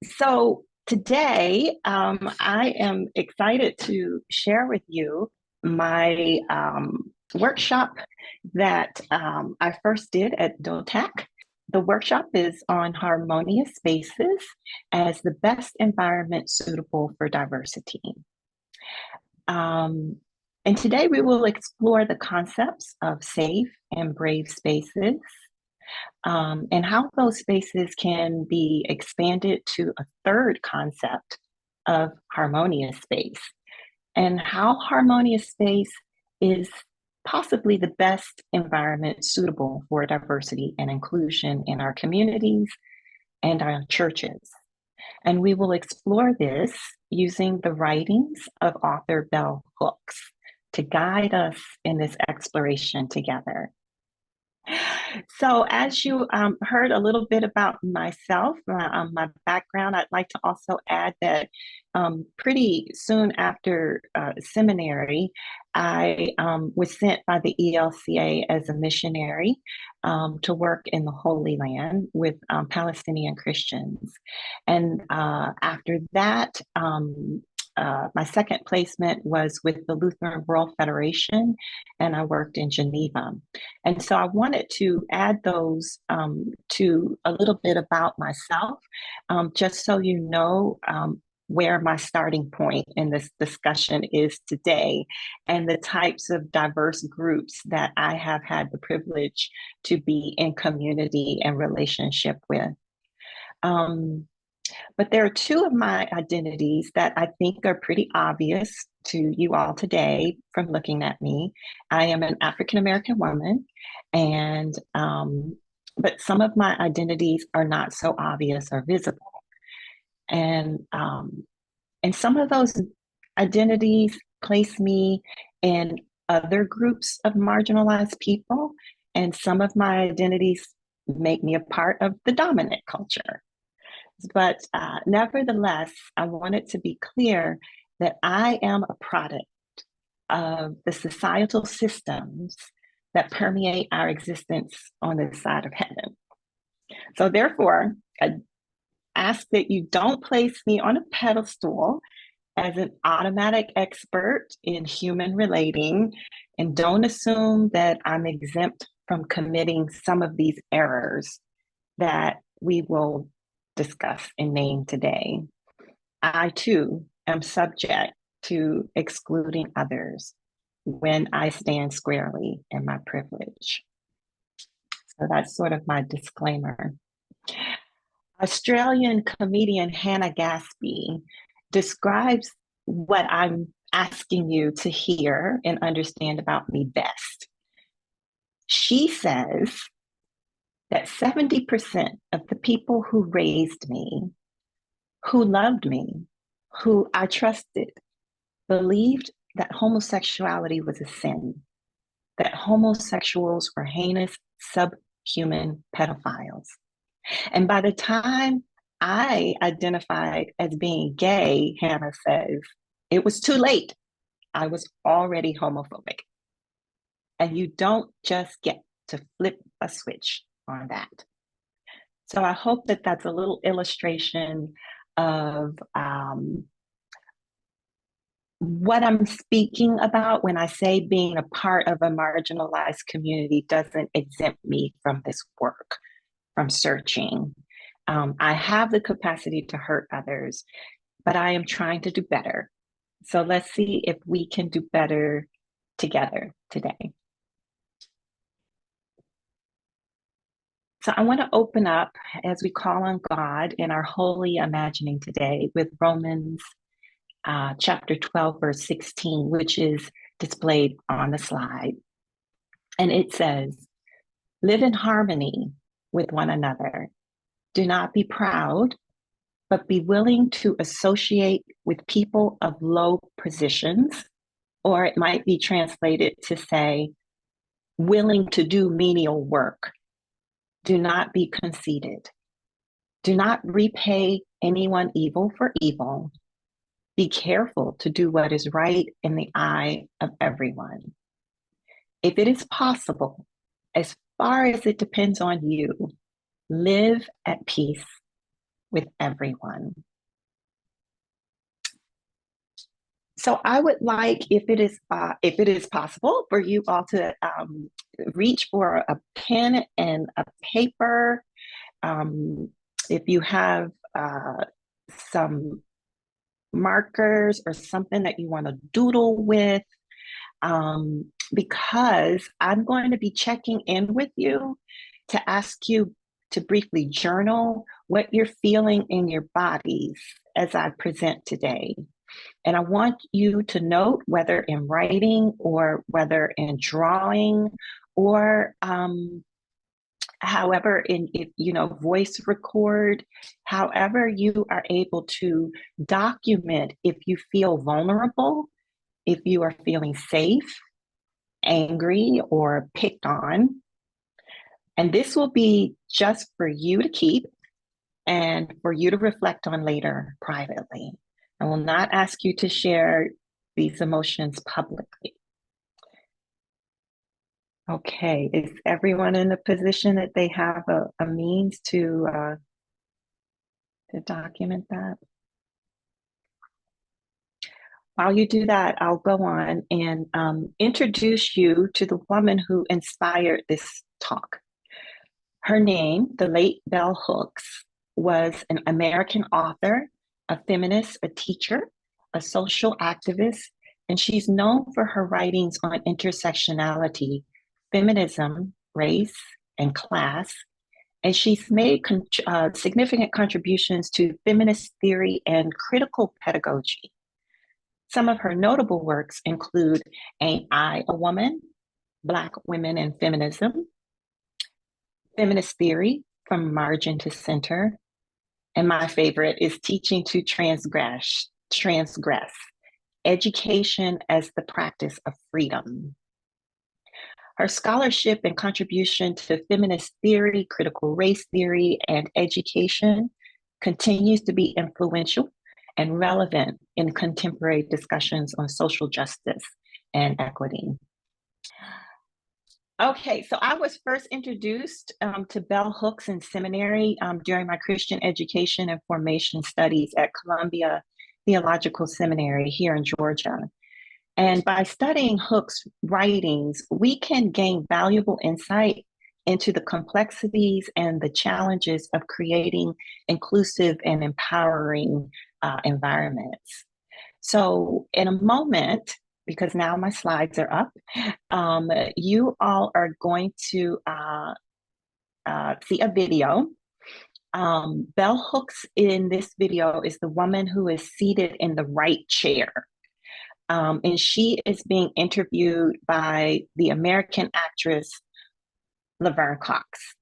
So today, I am excited to share with you my workshop that I first did at DOTAC. The workshop is on harmonious spaces as the best environment suitable for diversity. Um, and today we will explore the concepts of safe and brave spaces, and how those spaces can be expanded to a third concept of harmonious space, and how harmonious space is possibly the best environment suitable for diversity and inclusion in our communities and our churches. And we will explore this using the writings of author Bell Hooks to guide us in this exploration together. So, as you heard a little bit about myself, my background, I'd like to also add that pretty soon after seminary, I was sent by the ELCA as a missionary to work in the Holy Land with Palestinian Christians. And after that, my second placement was with the Lutheran World Federation, and I worked in Geneva. And so I wanted to add those to a little bit about myself, just so you know where my starting point in this discussion is today, and the types of diverse groups that I have had the privilege to be in community and relationship with. But there are two of my identities that I think are pretty obvious to you all today from looking at me. I am an African American woman, and but some of my identities are not so obvious or visible, and some of those identities place me in other groups of marginalized people, and some of my identities make me a part of the dominant culture. But nevertheless, I want it to be clear that I am a product of the societal systems that permeate our existence on this side of heaven. So therefore, I ask that you don't place me on a pedestal as an automatic expert in human relating, and don't assume that I'm exempt from committing some of these errors that we will discuss and name today. I too am subject to excluding others when I stand squarely in my privilege. So that's sort of my disclaimer. Australian comedian Hannah Gadsby describes what I'm asking you to hear and understand about me best. She says that 70% of the people who raised me, who loved me, who I trusted, believed that homosexuality was a sin, that homosexuals were heinous, subhuman pedophiles. And by the time I identified as being gay, Hannah says, it was too late. I was already homophobic. And you don't just get to flip a switch on that. So I hope that that's a little illustration of what I'm speaking about when I say being a part of a marginalized community doesn't exempt me from this work, from searching. I have the capacity to hurt others, but I am trying to do better. So let's see if we can do better together today. So I want to open up as we call on God in our holy imagining today with Romans chapter 12, verse 16, which is displayed on the slide. And it says, live in harmony with one another. Do not be proud, but be willing to associate with people of low positions, or it might be translated to say, willing to do menial work. Do not be conceited. Do not repay anyone evil for evil. Be careful to do what is right in the eye of everyone. If it is possible, as far as it depends on you, live at peace with everyone. So I would like, if it is possible, for you all to reach for a pen and a paper. If you have some markers or something that you want to doodle with, because I'm going to be checking in with you to ask you to briefly journal what you're feeling in your bodies as I present today. And I want you to note, whether in writing or whether in drawing, or however, if voice record, however you are able to document if you feel vulnerable, if you are feeling safe, angry, or picked on. And this will be just for you to keep and for you to reflect on later privately. I will not ask you to share these emotions publicly. Okay, is everyone in a position that they have a means to document that? While you do that, I'll go on and introduce you to the woman who inspired this talk. Her name, the late Bell Hooks, was an American author, a feminist, a teacher, a social activist, and she's known for her writings on intersectionality, feminism, race, and class. And she's made significant contributions to feminist theory and critical pedagogy. Some of her notable works include Ain't I a Woman? Black Women and Feminism, Feminist Theory, From Margin to Center, and my favorite is Teaching to Transgress, Education as the Practice of Freedom. Her scholarship and contribution to feminist theory, critical race theory, and education continues to be influential and relevant in contemporary discussions on social justice and equity. Okay, so I was first introduced to Bell Hooks in seminary during my Christian education and formation studies at Columbia Theological Seminary here in Georgia. And by studying Hooks' writings, we can gain valuable insight into the complexities and the challenges of creating inclusive and empowering environments. So in a moment, because now my slides are up, you all are going to see a video. Bell Hooks in this video is the woman who is seated in the right chair. And she is being interviewed by the American actress Laverne Cox.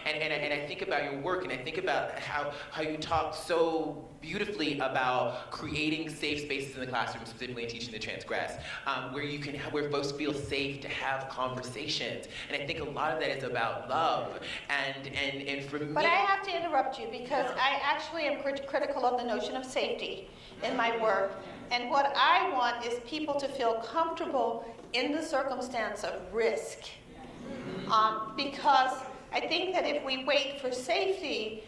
And I think about your work, and I think about how you talk so beautifully about creating safe spaces in the classroom, specifically in teaching to transgress, where folks feel safe to have conversations. And I think a lot of that is about love. And for me. But I have to interrupt you because I actually am critical of the notion of safety in my work. And what I want is people to feel comfortable in the circumstance of risk. Because I think that if we wait for safety,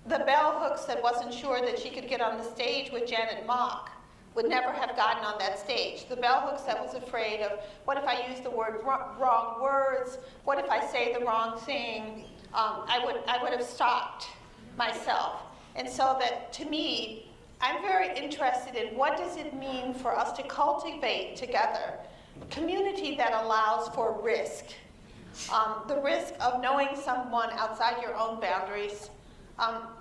the Bell Hooks that wasn't sure that she could get on the stage with Janet Mock would never have gotten on that stage. The Bell Hooks that was afraid of, what if I use the wrong words? What if I say the wrong thing? I would have stopped myself. And so that, to me, I'm very interested in what does it mean for us to cultivate together community that allows for risk. The risk of knowing someone outside your own boundaries,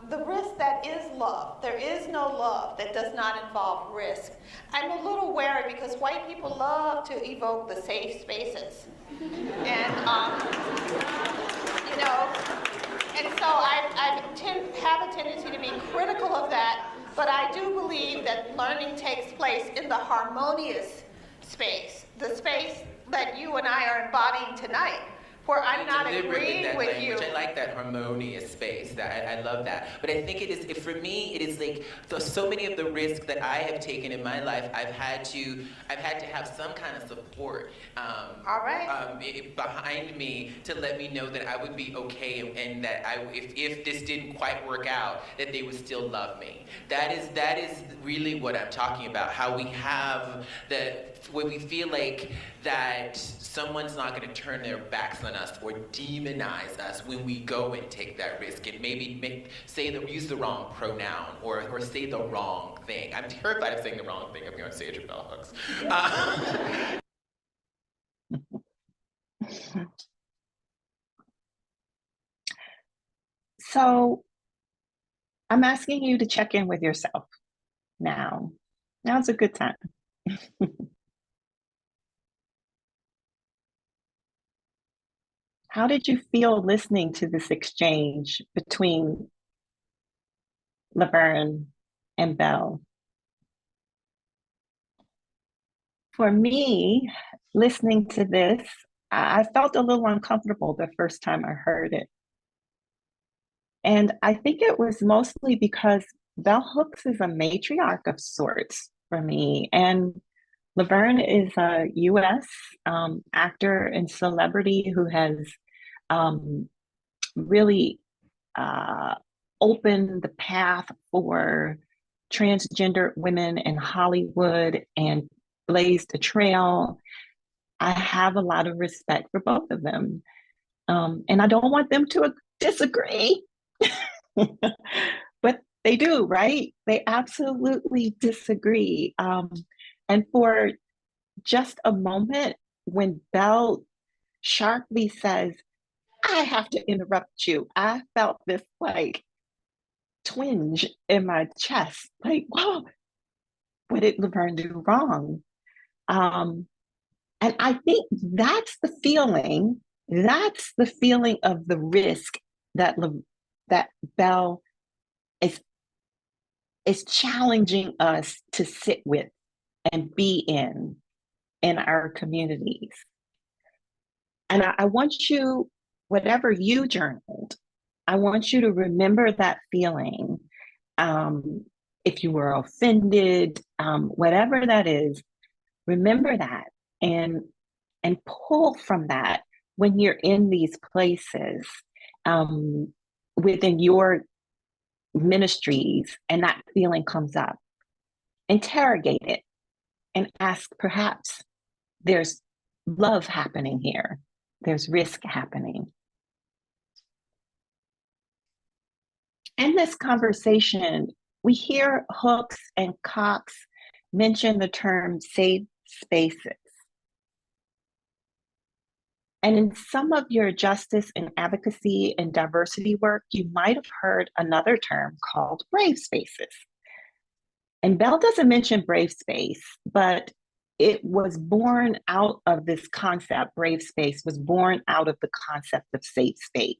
the risk that is love. There is no love that does not involve risk. I'm a little wary because white people love to evoke the safe spaces. And, and so I have a tendency to be critical of that, but I do believe that learning takes place in the harmonious space, the space that you and I are embodying tonight, where I'm not deliberate agreeing that with you. language. I like that harmonious space. That I love that. But I think it is, for me, it is like so many of the risks that I have taken in my life. I've had to have some kind of support All right. behind me to let me know that I would be okay, and that if this didn't quite work out, that they would still love me. That is really what I'm talking about. How we have when we feel like that someone's not going to turn their backs on us or demonize us when we go and take that risk, and maybe use the wrong pronoun or say the wrong thing. I'm terrified of saying the wrong thing. I'm going to say it to bell hooks. So I'm asking you to check in with yourself now. Now's a good time. How did you feel listening to this exchange between Laverne and Belle? For me, listening to this, I felt a little uncomfortable the first time I heard it. And I think it was mostly because Bell Hooks is a matriarch of sorts for me. And Laverne is a US actor and celebrity who has really opened the path for transgender women in Hollywood and blazed a trail. I have a lot of respect for both of them. And I don't want them to disagree, but they do, right? They absolutely disagree. And for just a moment, when Belle sharply says, I have to interrupt you, I felt this like twinge in my chest. Like, whoa, what did Laverne do wrong? And I think that's the feeling. That's the feeling of the risk that that Belle is challenging us to sit with and be in our communities. And I want you, whatever you journaled, I want you to remember that feeling. If you were offended, whatever that is, remember that and pull from that when you're in these places within your ministries and that feeling comes up. Interrogate it and ask, perhaps there's love happening here, there's risk happening. In this conversation, we hear Hooks and Cox mention the term safe spaces. And in some of your justice and advocacy and diversity work, you might have heard another term called brave spaces. And Belle doesn't mention brave space, but it was born out of this concept. Brave space was born out of the concept of safe space.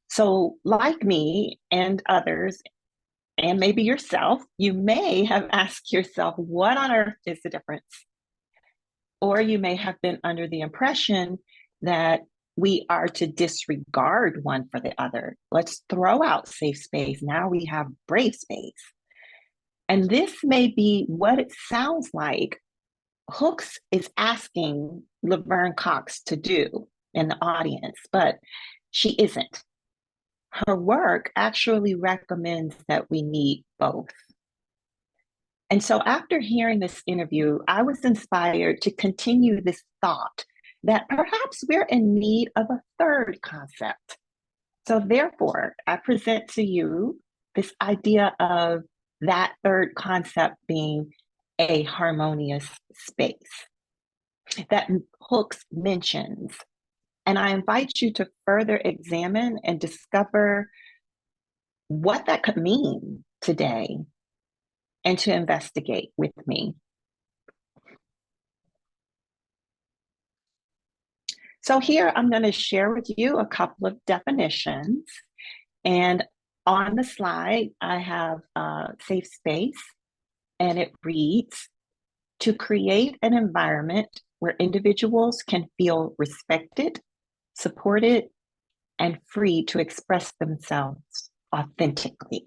So, like me and others, and maybe yourself, you may have asked yourself, what on earth is the difference? Or you may have been under the impression that we are to disregard one for the other. Let's throw out safe space. Now we have brave space. And this may be what it sounds like Hooks is asking Laverne Cox to do in the audience, but she isn't. Her work actually recommends that we need both. And so after hearing this interview, I was inspired to continue this thought that perhaps we're in need of a third concept. So therefore, I present to you this idea of that third concept being a harmonious space that Hooks mentions. And I invite you to further examine and discover what that could mean today and to investigate with me. So here I'm going to share with you a couple of definitions. And on the slide, I have a safe space, and it reads, to create an environment where individuals can feel respected, supported, and free to express themselves authentically.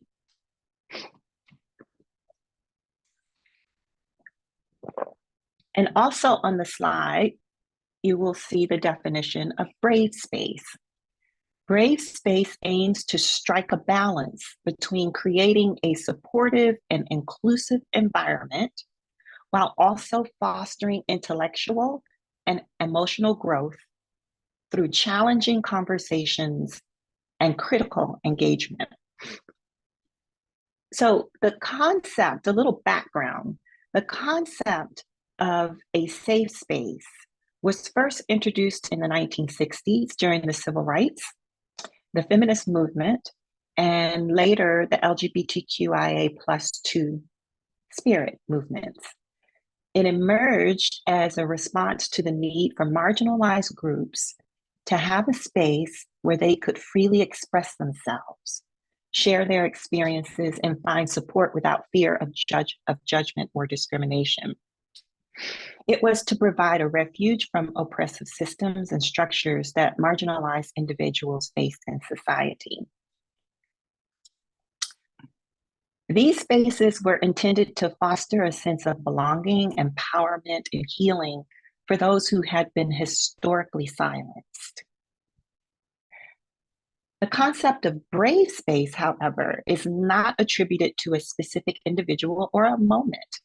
And also on the slide, you will see the definition of brave space. Brave space aims to strike a balance between creating a supportive and inclusive environment while also fostering intellectual and emotional growth through challenging conversations and critical engagement. So the concept, a little background, the concept of a safe space was first introduced in the 1960s during the civil rights, the feminist movement, and later the LGBTQIA+2 spirit movements. It emerged as a response to the need for marginalized groups to have a space where they could freely express themselves, share their experiences, and find support without fear of judgment or discrimination. It was to provide a refuge from oppressive systems and structures that marginalized individuals faced in society. These spaces were intended to foster a sense of belonging, empowerment, and healing for those who had been historically silenced. The concept of brave space, however, is not attributed to a specific individual or a moment,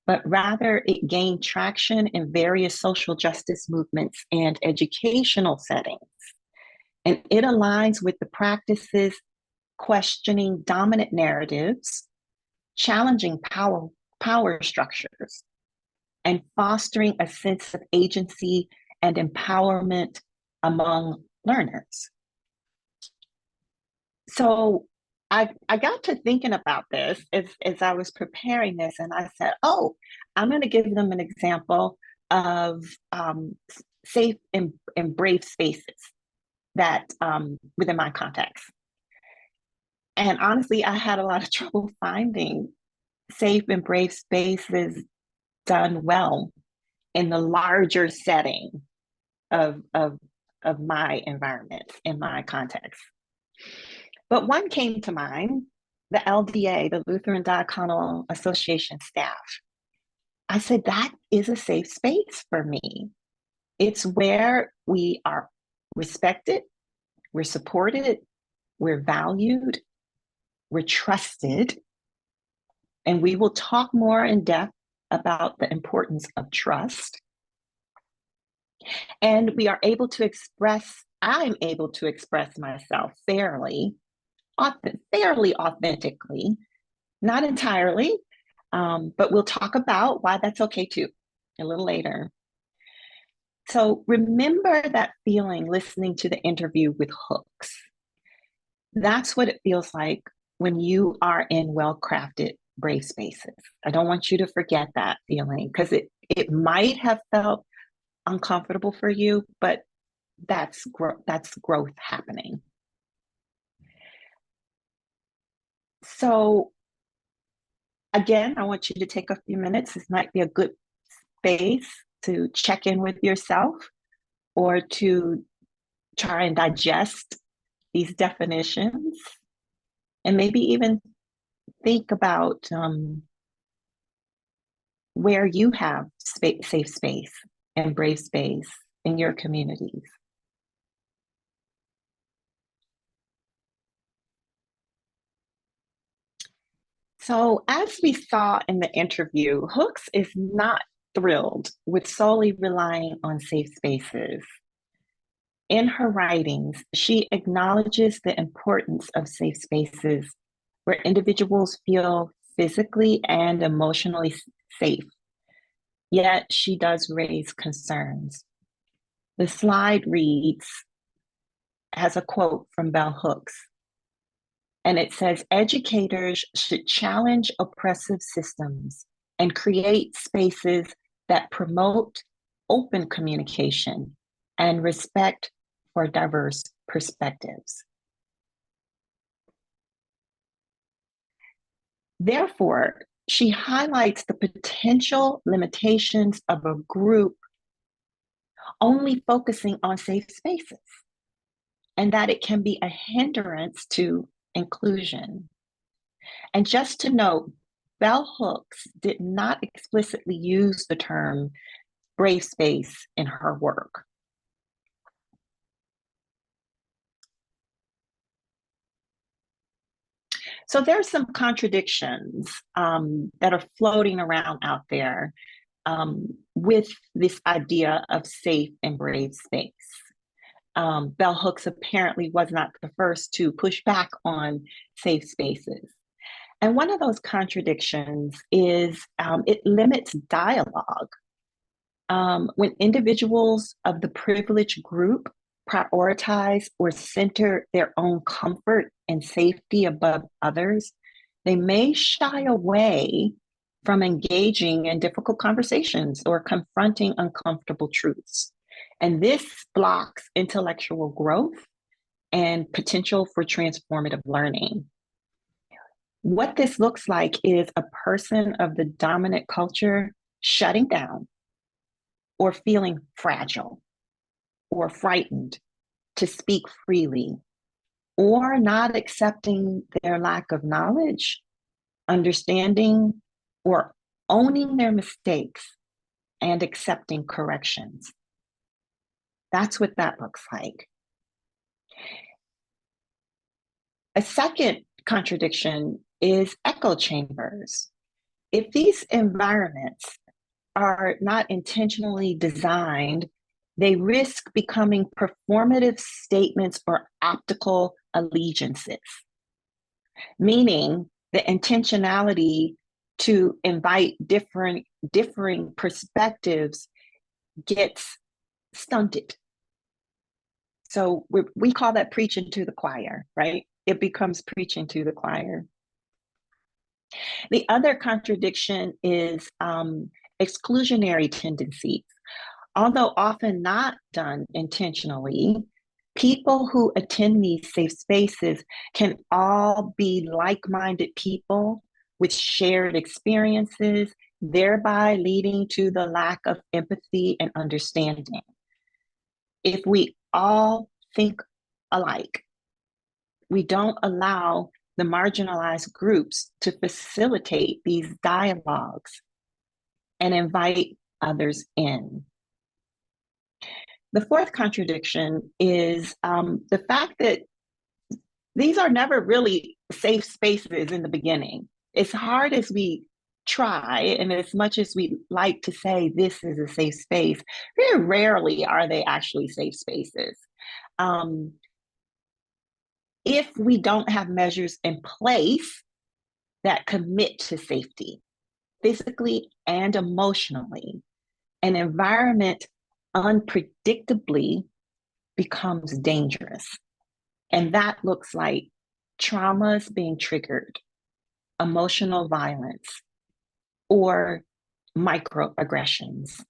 but rather it gained traction in various social justice movements and educational settings. And it aligns with the practices questioning dominant narratives, challenging power structures, and fostering a sense of agency and empowerment among learners. So I got to thinking about this as I was preparing this, and I said, oh, I'm going to give them an example of safe and brave spaces that within my context. And honestly, I had a lot of trouble finding safe and brave spaces done well in the larger setting of my environment, in my context. But one came to mind, the LDA, the Lutheran Diaconal Association staff. I said, that is a safe space for me. It's where we are respected, we're supported, we're valued, we're trusted, and we will talk more in depth about the importance of trust. And we are able to express, I'm able to express myself fairly authentically, not entirely, but we'll talk about why that's okay too a little later. So remember that feeling listening to the interview with Hooks. That's what it feels like when you are in well-crafted brave spaces. I don't want you to forget that feeling, because it might have felt uncomfortable for you, but that's growth happening. So again, I want you to take a few minutes. This might be a good space to check in with yourself or to try and digest these definitions, and maybe even think about where you have safe space and brave space in your communities. So as we saw in the interview, Hooks is not thrilled with solely relying on safe spaces. In her writings, she acknowledges the importance of safe spaces where individuals feel physically and emotionally safe. Yet she does raise concerns. The slide has a quote from Bell Hooks, and it says, educators should challenge oppressive systems and create spaces that promote open communication and respect for diverse perspectives. Therefore, she highlights the potential limitations of a group only focusing on safe spaces, and that it can be a hindrance to inclusion. And just to note, Bell Hooks did not explicitly use the term brave space in her work. So there are some contradictions that are floating around out there with this idea of safe and brave space. Bell Hooks apparently was not the first to push back on safe spaces. And one of those contradictions is it limits dialogue. When individuals of the privileged group prioritize or center their own comfort and safety above others, they may shy away from engaging in difficult conversations or confronting uncomfortable truths. And this blocks intellectual growth and potential for transformative learning. What this looks like is a person of the dominant culture shutting down or feeling fragile or frightened to speak freely, or not accepting their lack of knowledge, understanding, or owning their mistakes and accepting corrections. That's what that looks like. A second contradiction is echo chambers. If these environments are not intentionally designed, they risk becoming performative statements or optical allegiances, meaning the intentionality to invite differing perspectives gets stunted. So we call that preaching to the choir, right? It becomes preaching to the choir. The other contradiction is exclusionary tendencies. Although often not done intentionally, people who attend these safe spaces can all be like-minded people with shared experiences, thereby leading to the lack of empathy and understanding. If we all think alike, we don't allow the marginalized groups to facilitate these dialogues and invite others in. The fourth contradiction is the fact that these are never really safe spaces in the beginning. As hard as we try, and as much as we like to say this is a safe space, very rarely are they actually safe spaces. If we don't have measures in place that commit to safety, physically and emotionally, an environment unpredictably becomes dangerous. And that looks like traumas being triggered, emotional violence, or microaggressions.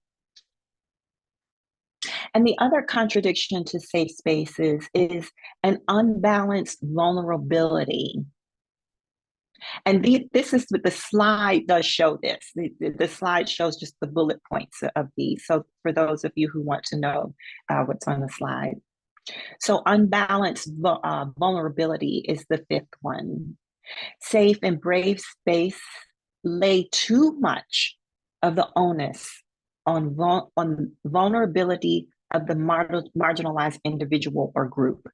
And the other contradiction to safe spaces is an unbalanced vulnerability. And this is what the slide does show this. The slide shows just the bullet points of these. So for those of you who want to know what's on the slide. So unbalanced vulnerability is the fifth one. Safe and brave space lay too much of the onus on vulnerability of the marginalized individual or group.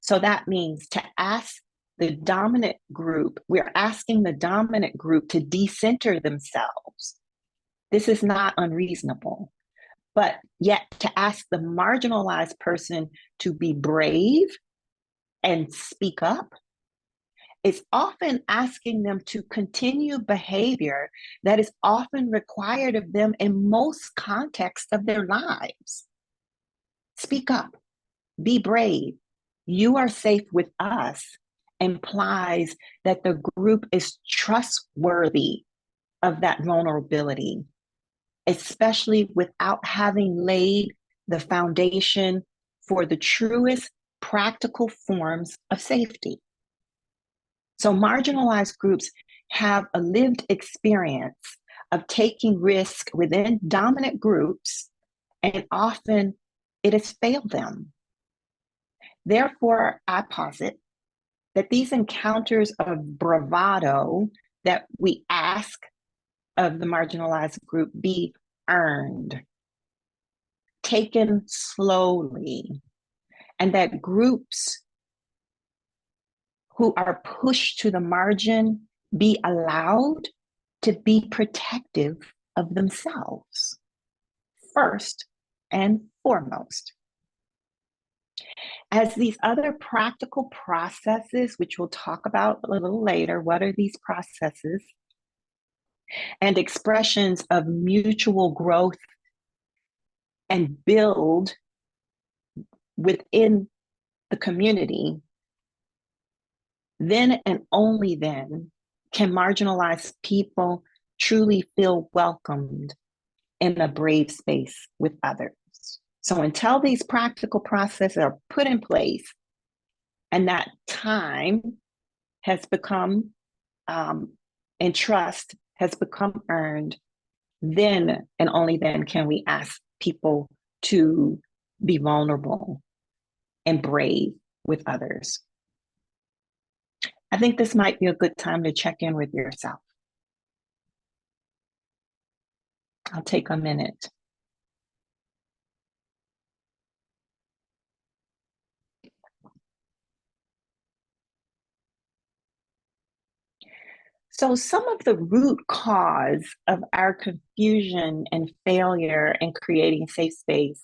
So that means to ask the dominant group, we're asking the dominant group to decenter themselves. This is not unreasonable. But yet to ask the marginalized person to be brave and speak up is often asking them to continue behavior that is often required of them in most contexts of their lives. Speak up, be brave. You are safe with us implies that the group is trustworthy of that vulnerability, especially without having laid the foundation for the truest practical forms of safety. So marginalized groups have a lived experience of taking risk within dominant groups and often it has failed them. Therefore, I posit that these encounters of bravado that we ask of the marginalized group be earned, taken slowly, and that groups who are pushed to the margin be allowed to be protective of themselves, first and foremost. As these other practical processes, which we'll talk about a little later, what are these processes? And expressions of mutual growth and build within the community, then and only then can marginalized people truly feel welcomed in a brave space with others. So until these practical processes are put in place and that time has become, and trust has become earned, then and only then can we ask people to be vulnerable and brave with others. I think this might be a good time to check in with yourself. I'll take a minute. So some of the root cause of our confusion and failure in creating safe space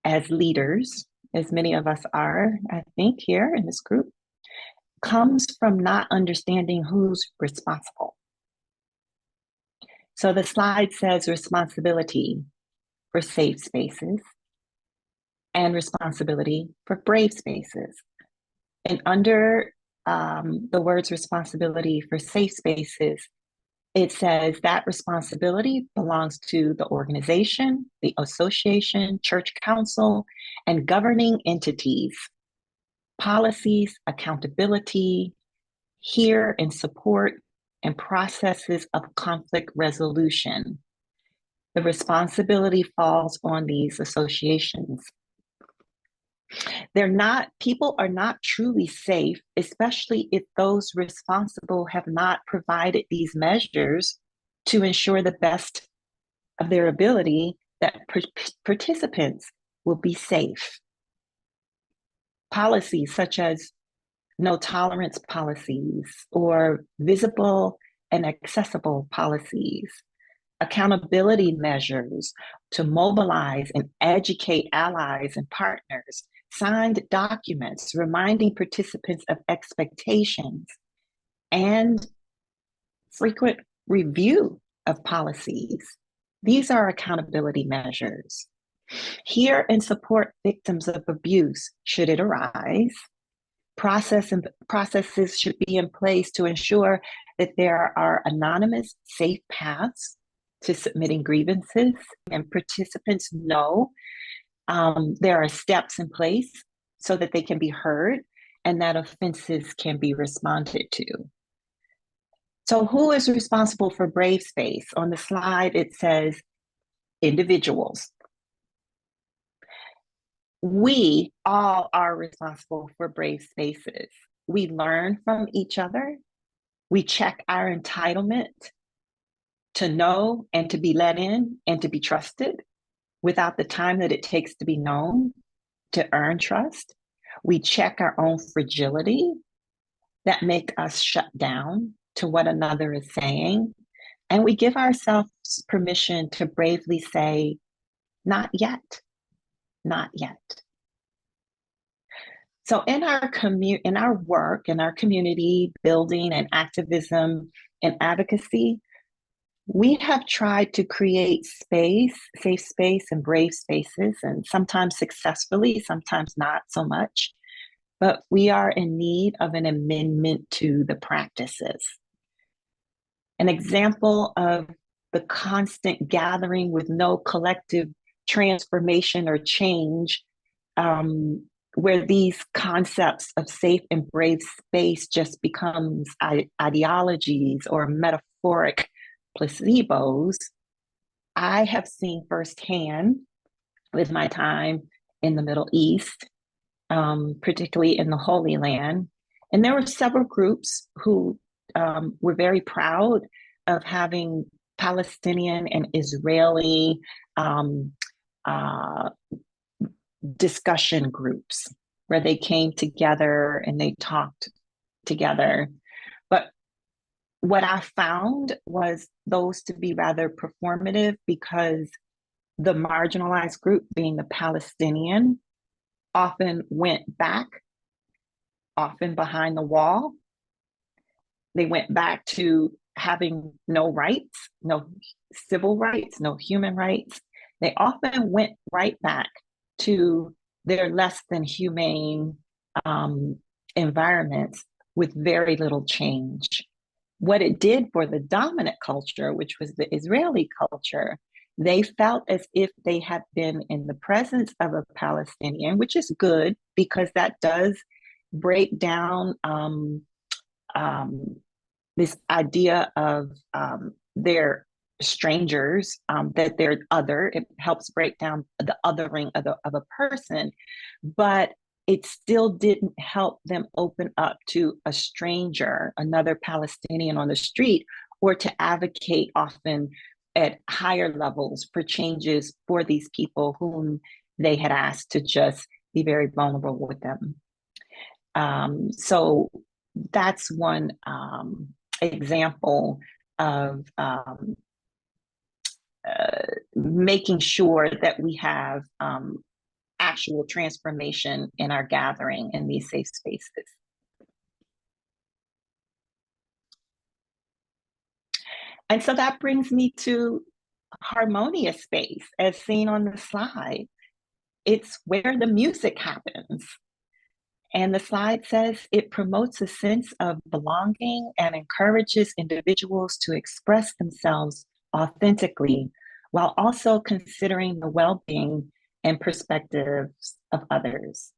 as leaders, as many of us are, I think, here in this group, comes from not understanding who's responsible. So the slide says responsibility for safe spaces and responsibility for brave spaces. And under the words responsibility for safe spaces, it says that responsibility belongs to the organization, the association, church council, and governing entities. Policies, accountability, hear and support, and processes of conflict resolution. The responsibility falls on these associations. People are not truly safe, especially if those responsible have not provided these measures to ensure the best of their ability that participants will be safe. Policies such as no tolerance policies or visible and accessible policies, accountability measures to mobilize and educate allies and partners, signed documents reminding participants of expectations, and frequent review of policies. These are accountability measures. Hear and support victims of abuse should it arise. Processes should be in place to ensure that there are anonymous, safe paths to submitting grievances, and participants know there are steps in place so that they can be heard and that offenses can be responded to. So who is responsible for brave space? On the slide, it says individuals. We all are responsible for brave spaces. We learn from each other. We check our entitlement to know and to be let in and to be trusted without the time that it takes to be known, to earn trust. We check our own fragility that make us shut down to what another is saying. And we give ourselves permission to bravely say, not yet, not yet. So in our work, in our community building and activism and advocacy, we have tried to create space, safe space and brave spaces, and sometimes successfully, sometimes not so much. But we are in need of an amendment to the practices. An example of the constant gathering with no collective transformation or change, where these concepts of safe and brave space just becomes ideologies or metaphoric placebos, I have seen firsthand with my time in the Middle East, particularly in the Holy Land. And there were several groups who were very proud of having Palestinian and Israeli um, uh, discussion groups where they came together and they talked together. But what I found was those to be rather performative, because the marginalized group, being the Palestinian, often went back, often behind the wall. They went back to having no rights, no civil rights, no human rights. They often went right back to their less than humane environments with very little change. What it did for the dominant culture, which was the Israeli culture, they felt as if they had been in the presence of a Palestinian, which is good because that does break down this idea of they're strangers, that they're other. It helps break down the othering of a person, but it still didn't help them open up to a stranger, another Palestinian on the street, or to advocate often at higher levels for changes for these people whom they had asked to just be very vulnerable with them. So that's one example of making sure that we have actual transformation in our gathering in these safe spaces. And so that brings me to harmonious space, as seen on the slide. It's where the music happens. And the slide says it promotes a sense of belonging and encourages individuals to express themselves authentically while also considering the well-being and perspectives of others.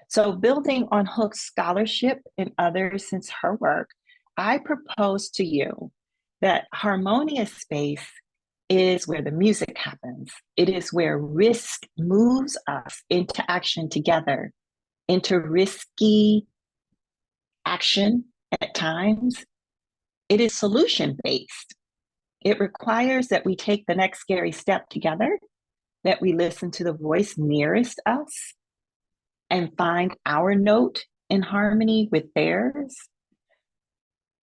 So, building on Hook's scholarship and others since her work, I propose to you that harmonious space is where the music happens. It is where risk moves us into action together, into risky action at times. It is solution-based. It requires that we take the next scary step together, that we listen to the voice nearest us and find our note in harmony with theirs.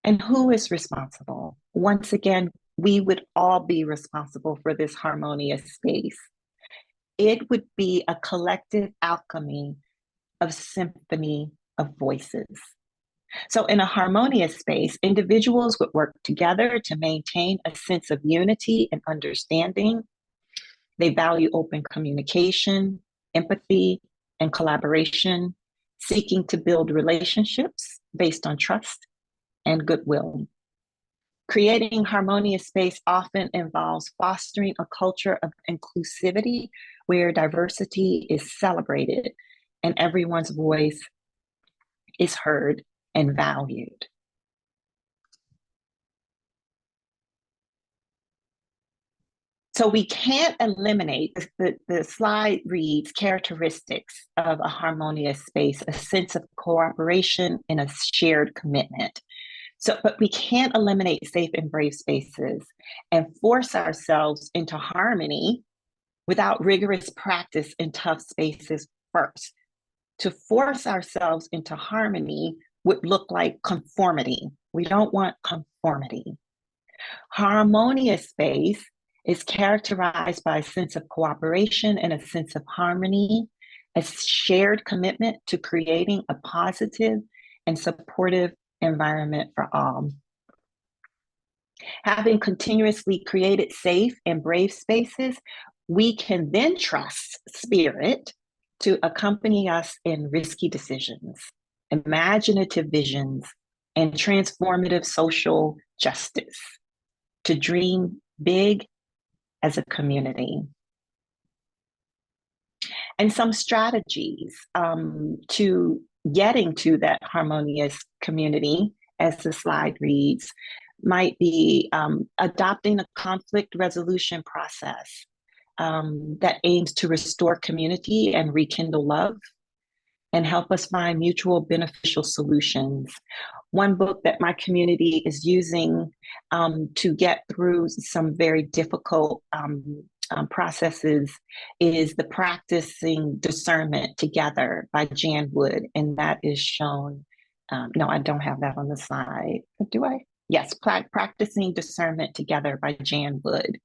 And who is responsible? Once again, we would all be responsible for this harmonious space. It would be a collective alchemy of symphony of voices. So in a harmonious space, individuals would work together to maintain a sense of unity and understanding. They value open communication, empathy, and collaboration, seeking to build relationships based on trust and goodwill. Creating harmonious space often involves fostering a culture of inclusivity where diversity is celebrated and everyone's voice is heard and valued. So we can't eliminate, the slide reads, characteristics of a harmonious space, a sense of cooperation and a shared commitment. So, but we can't eliminate safe and brave spaces and force ourselves into harmony without rigorous practice in tough spaces first. To force ourselves into harmony would look like conformity. We don't want conformity. Harmonious space is characterized by a sense of cooperation and a sense of harmony, a shared commitment to creating a positive and supportive environment for all. Having continuously created safe and brave spaces, we can then trust spirit to accompany us in risky decisions, imaginative visions, and transformative social justice, to dream big as a community. And some strategies to getting to that harmonious community, as the slide reads, might be adopting a conflict resolution process, that aims to restore community and rekindle love and help us find mutual beneficial solutions. One book that my community is using to get through some very difficult processes is The Practicing Discernment Together by Jan Wood. And that is shown, no, I don't have that on the slide. Do I? Yes, Practicing Discernment Together by Jan Wood.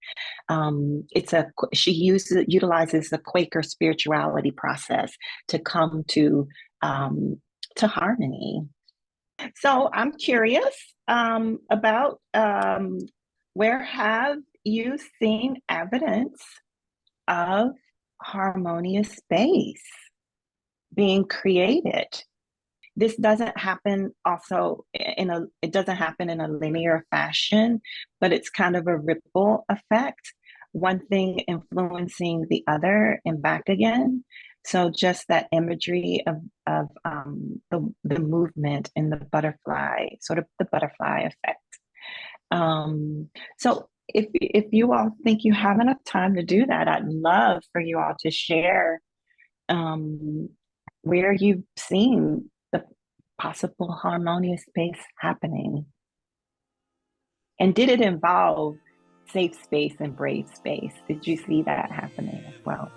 She utilizes the Quaker spirituality process to come to harmony. So I'm curious about where have you seen evidence of harmonious space being created? This doesn't happen it doesn't happen in a linear fashion, but it's kind of a ripple effect, one thing influencing the other and back again. So just that imagery of the movement and the butterfly, sort of the butterfly effect. So if you all think you have enough time to do that, I'd love for you all to share where you've seen the possible harmonious space happening. And did it involve safe space and brave space? Did you see that happening as well?